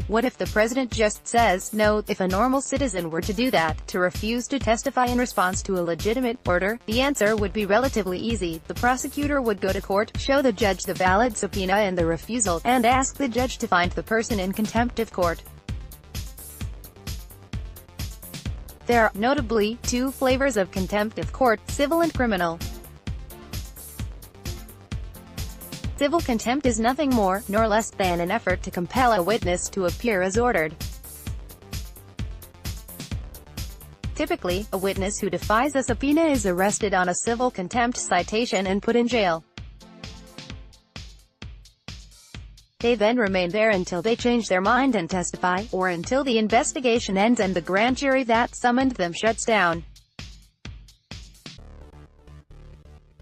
What if the president just says no? If a normal citizen were to do that, to refuse to testify in response to a legitimate order, the answer would be relatively easy. The prosecutor would go to court, show the judge the valid subpoena and the refusal, and ask the judge to find the person in contempt of court. There are, notably, two flavors of contempt of court: civil and criminal. Civil contempt is nothing more nor less than an effort to compel a witness to appear as ordered. Typically, a witness who defies a subpoena is arrested on a civil contempt citation and put in jail. They then remain there until they change their mind and testify, or until the investigation ends and the grand jury that summoned them shuts down.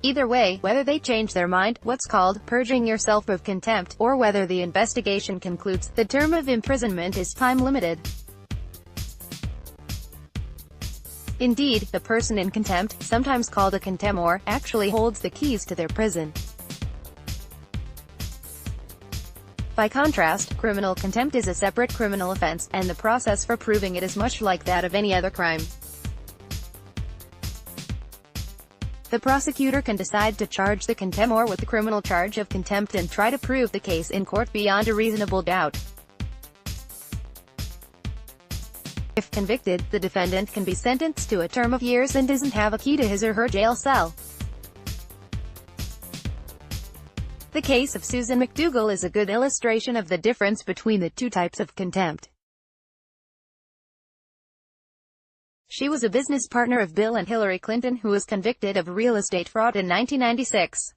Either way, whether they change their mind, what's called purging yourself of contempt, or whether the investigation concludes, the term of imprisonment is time-limited. Indeed, the person in contempt, sometimes called a contemptor, actually holds the keys to their prison. By contrast, criminal contempt is a separate criminal offense, and the process for proving it is much like that of any other crime. The prosecutor can decide to charge the contemptor with the criminal charge of contempt and try to prove the case in court beyond a reasonable doubt. If convicted, the defendant can be sentenced to a term of years and doesn't have a key to his or her jail cell. The case of Susan McDougal is a good illustration of the difference between the two types of contempt. She was a business partner of Bill and Hillary Clinton who was convicted of real estate fraud in 1996.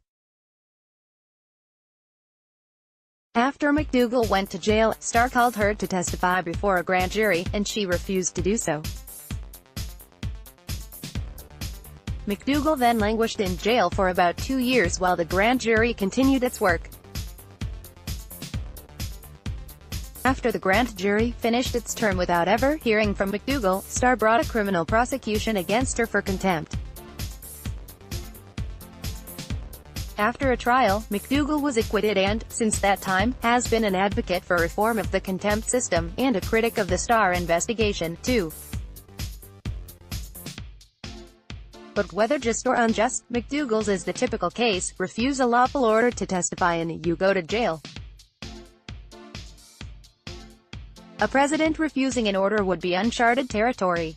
After McDougal went to jail, Starr called her to testify before a grand jury, and she refused to do so. McDougal then languished in jail for about 2 years while the grand jury continued its work. After the grand jury finished its term without ever hearing from McDougal, Starr brought a criminal prosecution against her for contempt. After a trial, McDougal was acquitted and, since that time, has been an advocate for reform of the contempt system, and a critic of the Starr investigation, too. But whether just or unjust, McDougal's is the typical case: refuse a lawful order to testify and you go to jail. A president refusing an order would be uncharted territory.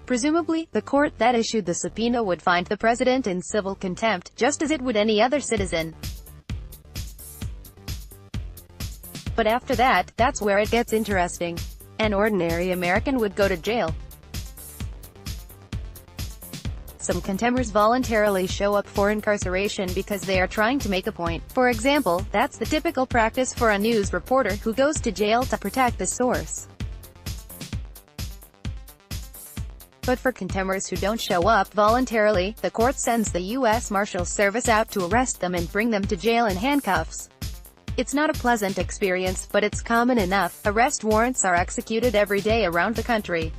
Presumably, the court that issued the subpoena would find the president in civil contempt, just as it would any other citizen. But after that, that's where it gets interesting. An ordinary American would go to jail. Some contemptors voluntarily show up for incarceration because they are trying to make a point. For example, that's the typical practice for a news reporter who goes to jail to protect the source. But for contemptors who don't show up voluntarily, the court sends the U.S. Marshals Service out to arrest them and bring them to jail in handcuffs. It's not a pleasant experience, but it's common enough. Arrest warrants are executed every day around the country.